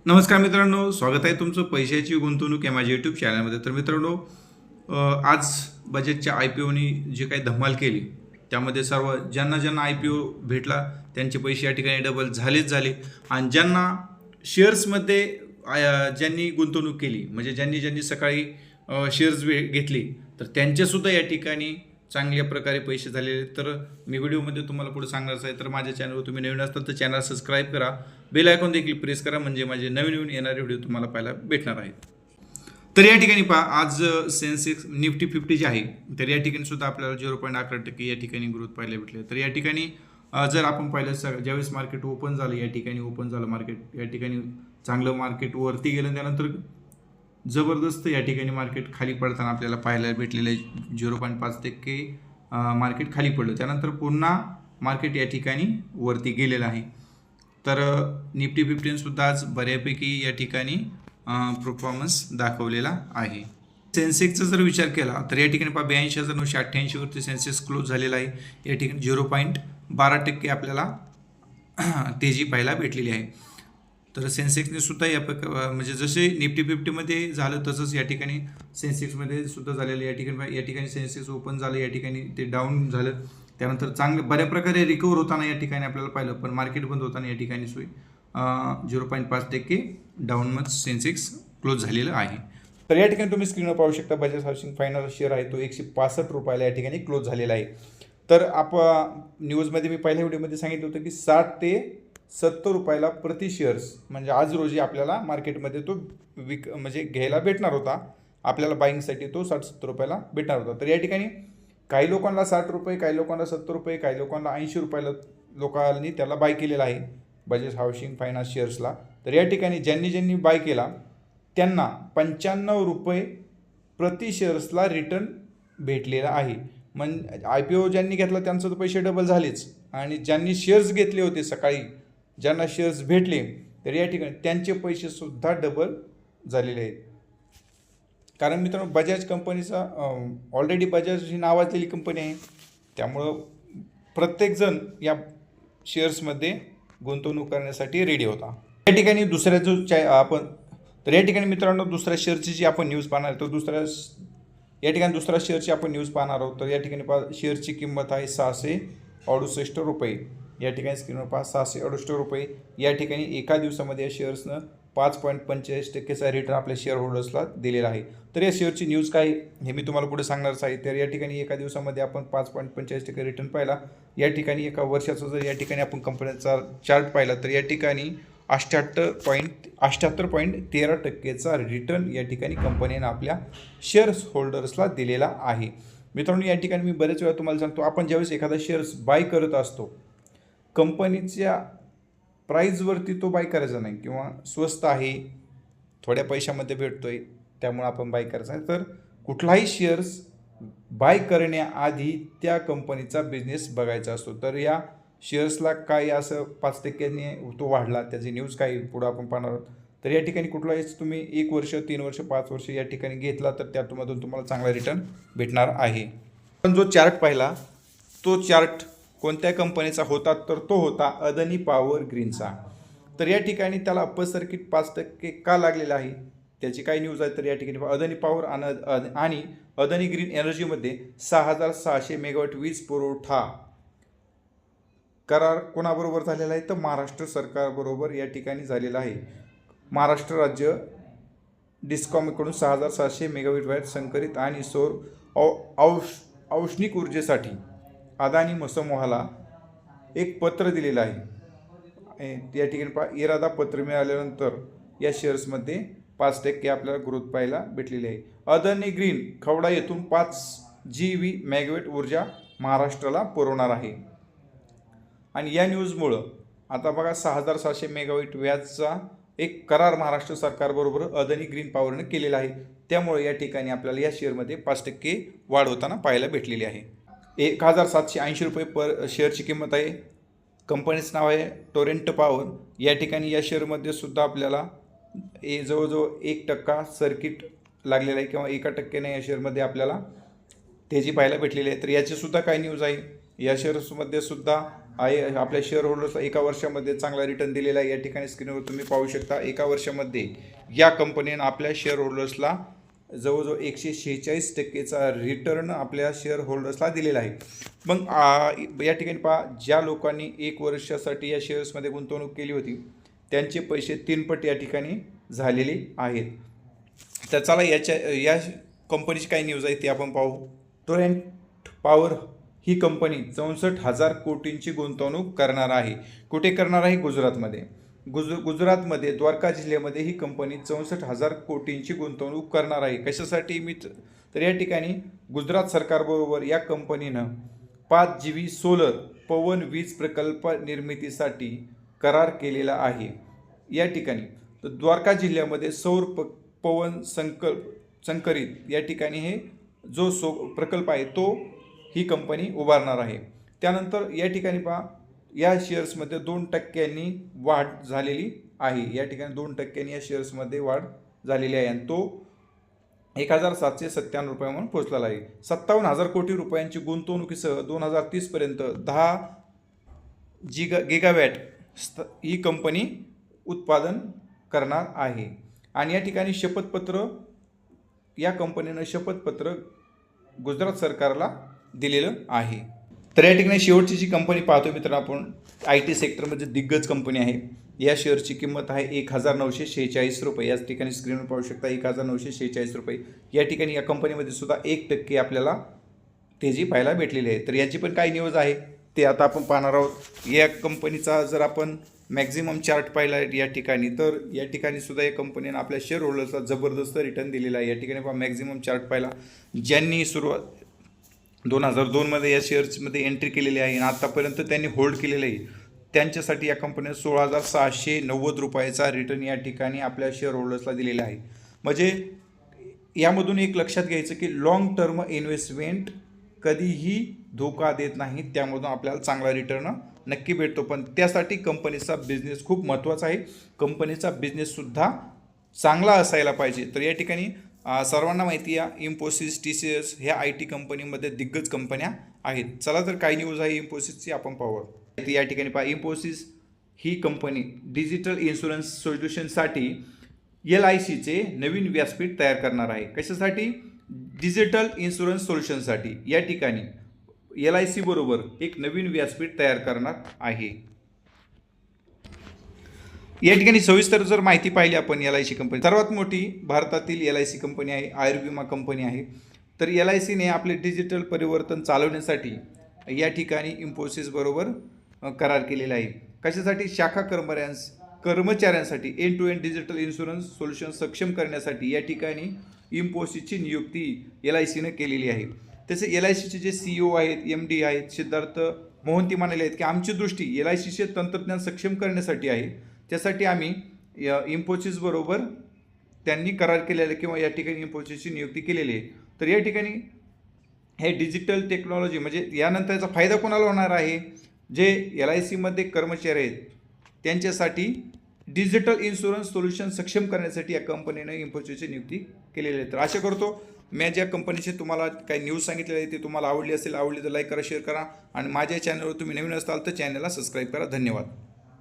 नमस्कार मित्रांनो, स्वागत आहे तुमचं पैशाची गुंतवणूक या माझ्या यूट्यूब चॅनलमध्ये. तर मित्रांनो, आज बजेटच्या IPOनी जे काही धमाल केली त्यामध्ये सर्व ज्यांना ज्यांना IPO भेटला त्यांचे पैसे या ठिकाणी डबल झाले आणि ज्यांना शेअर्समध्ये ज्यांनी गुंतवणूक केली म्हणजे ज्यांनी सकाळी शेअर्स घेतले तर त्यांचेसुद्धा या ठिकाणी चांगल्या प्रकारे पैसे झालेले. तर मी व्हिडिओमध्ये तुम्हाला पुढे सांगणारच आहे. तर माझ्या चॅनलवर तुम्ही नवीन असताल तर चॅनल सबस्क्राईब करा, बेल आयकॉन देखील प्रेस करा म्हणजे माझे नवीन येणारे व्हिडिओ तुम्हाला पाहायला भेटणार आहेत. तर या ठिकाणी पहा, आज सेन्सेक्स निफ्टी 50 जे आहे तर या ठिकाणी सुद्धा आपल्याला 0.11% या ठिकाणी ग्रोथ पाहायला भेटले. तर या ठिकाणी जर आपण पाहिलं ज्यावेळेस मार्केट ओपन झालं, या ठिकाणी ओपन झालं मार्केट, या ठिकाणी चांगलं मार्केट वरती गेलं, त्यानंतर जबरदस्त या ठिकाणी मार्केट खाली पडताना आपल्याला पाहायला भेटलेलं आहे. 0.5% मार्केट खाली पडलं, त्यानंतर पुन्हा मार्केट या ठिकाणी वरती गेलेलं आहे. तर निफ्टी 50 सुद्धा आज बऱ्यापैकी या ठिकाणी परफॉर्मन्स दाखवलेला आहे. सेन्सेक्सचा जर विचार केला तर या ठिकाणी 82,988 वरती सेन्सेक्स क्लोज झालेला आहे. या ठिकाणी 0.12% आपल्याला तेजी पाहायला भेटलेली आहे. तर सेन्सेक्सने सुद्धा म्हणजे जसे निफ्टी 50मध्ये झालं तसंच या ठिकाणी सेन्सेक्समध्ये सुद्धा झालेलं. या ठिकाणी सेन्सेक्स ओपन झालं, या ठिकाणी ते डाऊन झालं, त्यानंतर चांगलं बऱ्या प्रकारे रिकवर होताना या ठिकाणी आपल्याला पाहिलं, पण मार्केट बंद होताना या ठिकाणी 0.5% डाऊनमध्ये सेन्सेक्स क्लोज झालेलं आहे. तर या ठिकाणी तुम्ही स्क्रीनवर पाहू शकता, बजाज हाऊसिंग फायनान्स शेअर आहे तो 165 रुपयाला या ठिकाणी क्लोज झालेला आहे. तर न्यूजमध्ये मी पहिल्या व्हिडिओमध्ये सांगितलं होतं की 60 ते 70 रुपयाला प्रति शेअर्स म्हणजे आज रोजी आपल्याला मार्केटमध्ये तो म्हणजे घ्यायला भेटणार होता. आपल्याला बाईंगसाठी तो 60-70 रुपयाला भेटणार होता. तर या ठिकाणी काही लोकांना 60 रुपये, काही लोकांना 70 रुपये, काही लोकांना 80 रुपयाला लोकांनी त्याला बाय केलेला आहे बजाज हाऊसिंग फायनान्स शेअर्सला. तर या ठिकाणी ज्यांनी बाय केला त्यांना 95 रुपये प्रति शेअर्सला रिटर्न भेटलेला आहे. IPO ज्यांनी घेतला त्यांचं तर पैसे डबल झालेच, आणि ज्यांनी शेअर्स घेतले होते सकाळी, ज्यांना शेअर्स भेटले तर या ठिकाणी त्यांचे पैसेसुद्धा डबल झालेले आहेत. कारण मित्रांनो, बजाज कंपनीचा ऑलरेडी बजाज ही नावाजलेली कंपनी आहे, त्यामुळं प्रत्येकजण या शेअर्समध्ये गुंतवणूक करण्यासाठी रेडी होता. या ठिकाणी तर या ठिकाणी मित्रांनो दुसऱ्या शेअरची जी आपण न्यूज पाहणार आहे, तो दुसऱ्या शेअरची आपण न्यूज पाहणार आहोत. तर या ठिकाणी शेअरची किंमत आहे 668 रुपये. या ठिकाणी स्क्रीनवर पहा, 668 रुपये. या ठिकाणी एका दिवसामध्ये या शेअर्सनं 5.45%चा रिटर्न आपल्या शेअर होल्डर्सला दिलेला आहे. तर या शेअरची न्यूज काय हे मी तुम्हाला पुढे सांगणारच आहे. तर या ठिकाणी एका दिवसामध्ये आपण 5.45% रिटर्न पाहिला. या ठिकाणी एका वर्षाचा जर या ठिकाणी आपण कंपनीचा चार्ट पाहिला तर या ठिकाणी 78.13%चा रिटर्न या ठिकाणी कंपनीनं आपल्या शेअर होल्डर्सला दिलेला आहे. मित्रांनो, या ठिकाणी मी बरेच वेळा तुम्हाला सांगतो, आपण ज्यावेळेस एखादा शेअर्स बाय करत असतो कंपनीच्या प्राईजवरती तो बाय करायचा नाही, किंवा स्वस्त आहे, थोड्या पैशामध्ये भेटतोय त्यामुळे आपण बाय करायचा आहे. तर कुठलाही शेअर्स बाय करण्याआधी त्या कंपनीचा बिझनेस बघायचा असतो. तर या शेअर्सला काय असं 5%ने तो वाढला, त्याची न्यूज काय पुढं आपण पाहणार आहोत. तर या ठिकाणी कुठलाही तुम्ही 1 वर्ष, 3 वर्ष, 5 वर्ष या ठिकाणी घेतला तर त्यातून तुम्हाला चांगला रिटर्न भेटणार आहे. पण जो चार्ट पाहिला तो चार्ट कोणत्या कंपनीचा होता, तर तो होता अदानी पॉवर ग्रीनचा. तर या ठिकाणी त्याला अप्पर सर्किट 5% का लागलेला आहे त्याची काय न्यूज आहे. तर या ठिकाणी अदानी पॉवर आणि अदानी ग्रीन एनर्जीमध्ये 6,600 मेगावॅट वीज पुरवठा करार कोणाबरोबर झालेला आहे, तर महाराष्ट्र सरकारबरोबर या ठिकाणी झालेला आहे. महाराष्ट्र राज्य डिस्कॉमकडून 6,600 मेगावॅट संकरित आणि सौर औष्णिक ऊर्जेसाठी अदानी समूहाला एक पत्र दिलेलं आहे. या ठिकाणी इरादा पत्र मिळाल्यानंतर या शेअर्समध्ये 5% आपल्याला ग्रोथ पाहायला भेटलेली आहे. अदानी ग्रीन खवडा येथून 5 GW मेगावॅट ऊर्जा महाराष्ट्राला पुरवणार आहे. आणि या न्यूजमुळं आता बघा 6,600 मेगावॅट व्याजचा एक करार महाराष्ट्र सरकारबरोबर अदानी ग्रीन पॉवरने केलेला आहे. त्यामुळे या ठिकाणी आपल्याला या शेअरमध्ये 5% वाढ होताना पाहायला भेटलेली आहे. 1,780 रुपये पर शेअरची किंमत आहे. कंपनीचं नाव आहे टोरेंट पॉवर. या ठिकाणी या शेअरमध्ये सुद्धा आपल्याला जवळजवळ 1% सर्किट लागलेला आहे, किंवा 1%ने या शेअरमध्ये आपल्याला तेजी पाहायला भेटलेली आहे. तर याची सुद्धा काय न्यूज आहे, या शेअर्समध्ये सुद्धा आहे आपल्या शेअर होल्डर्सला एका वर्षामध्ये चांगला रिटर्न दिलेला आहे. या ठिकाणी स्क्रीनवर तुम्ही पाहू शकता एका वर्षामध्ये या कंपनीनं आपल्या शेअर होल्डर्सला जवळजवळ 146% रिटर्न आपल्या शेअर होल्डर्सला दिलेला आहे. मग या ठिकाणी पहा, ज्या लोकांनी 1 वर्षासाठी या शेअर्समध्ये गुंतवणूक केली होती त्यांचे पैसे 3 पट या ठिकाणी झालेले आहेत. तर चला या कंपनीची काय न्यूज आहे ते आपण पाहू. टोरेंट पॉवर ही कंपनी 64,000 कोटींची गुंतवणूक करणार आहे. कुठे करणार आहे? गुजरातमध्ये. गुजरातमध्ये द्वारका जिल्ह्यामध्ये ही कंपनी 64,000 कोटींची गुंतवणूक करणार आहे. कशासाठी? तर या ठिकाणी गुजरात सरकारबरोबर या कंपनीनं 5 GW सोलर पवन वीज प्रकल्प निर्मितीसाठी करार केलेला आहे. या ठिकाणी तर द्वारका जिल्ह्यामध्ये सौर पवन संकरित या ठिकाणी हे जो प्रकल्प आहे तो ही कंपनी उभारणार आहे. त्यानंतर या ठिकाणी पहा, या शेअर्समध्ये 2% वाढ झालेली आहे. या ठिकाणी 2% या शेअर्समध्ये वाढ झालेली आहे आणि तो 1,797 रुपये म्हणून पोहोचलेला आहे. 57,000 कोटी रुपयांची गुंतवणुकीसह 2030 10 गिगावॅट ही कंपनी उत्पादन करणार आहे. आणि या ठिकाणी या कंपनीनं शपथपत्र गुजरात सरकारला दिलेलं आहे. तर या ठिकाणी शेवटची जी कंपनी पाहतो मित्रांनो आपण, IT सेक्टरमध्ये दिग्गज कंपनी आहे. या शेअरची किंमत आहे 1,946 रुपये. याच ठिकाणी स्क्रीनवर पाहू शकता 1,946 रुपये. या ठिकाणी या कंपनीमध्ये सुद्धा 1% आपल्याला तेजी पाहायला भेटलेली आहे. तर याची पण काय न्यूज आहे ते आता आपण पाहणार आहोत. या कंपनीचा जर आपण मॅक्झिमम चार्ट पाहिला या ठिकाणी, तर या ठिकाणी सुद्धा या कंपनीनं आपल्या शेअर होल्डर्सला जबरदस्त रिटर्न दिलेला आहे. या ठिकाणी पहा, मॅक्झिमम चार्ट पाहिला, ज्यांनी सुरुवात 2002मध्ये या शेअर्समध्ये एंट्री केलेली आहे आणि आत्तापर्यंत त्यांनी होल्ड केलेलं आहे, त्यांच्यासाठी या कंपनीने 16,690 रुपयाचा रिटर्न या ठिकाणी आपल्या शेअर होल्डर्सला दिलेला आहे. म्हणजे यामधून एक लक्षात घ्यायचं की लॉंग टर्म इन्व्हेस्टमेंट कधीही धोका देत नाही, त्यामधून आपल्याला चांगला रिटर्न नक्की भेटतो. पण त्यासाठी कंपनीचा बिझनेस खूप महत्त्वाचा आहे. कंपनीचा बिझनेससुद्धा चांगला असायला पाहिजे. तर या ठिकाणी सर्वांना माहिती आहे इन्फोसिस, TCS ह्या IT कंपनीमध्ये दिग्गज कंपन्या आहेत. चला तर काय न्यूज आहे इन्फोसिसची आपण पाहूया. या ठिकाणी पहा, इन्फोसिस ही कंपनी डिजिटल इन्शुरन्स सोल्युशनसाठी LICचे नवीन व्यासपीठ तयार करणार आहे. कशासाठी? डिजिटल इन्शुरन्स सोल्युशनसाठी या ठिकाणी LIC बरोबर एक नवीन व्यासपीठ तयार करणार आहे. या ठिकाणी सविस्तर जर माहिती पाहिली आपण, LIC कंपनी सर्वात मोठी भारतातील LIC कंपनी आहे, आयुर्विमा कंपनी आहे. तर LICने आपले डिजिटल परिवर्तन चालवण्यासाठी या ठिकाणी इन्फोसिस बरोबर करार केलेला आहे. कशासाठी? शाखा कर्मचाऱ्यांसाठी end to end digital insurance solution सक्षम करण्यासाठी या ठिकाणी इन्फोसिसची नियुक्ती LICने केलेली आहे. तसे LICचे जे CEO आहेत, MD आहेत, सिद्धार्थ मोहंती म्हणाले आहेत की आमची दृष्टी LICचे तंत्रज्ञान सक्षम करण्यासाठी आहे. त्यासाठी आम्ही इन्फोसिस बरोबर त्यांनी करार केलेला किंवा या ठिकाणी इन्फोसिसची नियुक्ती केलेली आहे. तर या ठिकाणी हे डिजिटल टेक्नॉलॉजी म्हणजे यानंतर याचा फायदा कोणाला होणार आहे? जे LICमध्ये कर्मचारी आहेत त्यांच्यासाठी डिजिटल इन्शुरन्स सोल्युशन सक्षम करण्यासाठी या कंपनीने इन्फोसिसची नियुक्ती केलेली आहे. तर आशा करतो मी ज्या कंपनीचे तुम्हाला काही न्यूज सांगितलेले आहे ते तुम्हाला आवडली असेल. आवडली तर लाईक करा, शेअर करा आणि माझ्या चॅनलवर तुम्ही नवीन असाल तर चॅनलला सबस्क्राईब करा. धन्यवाद.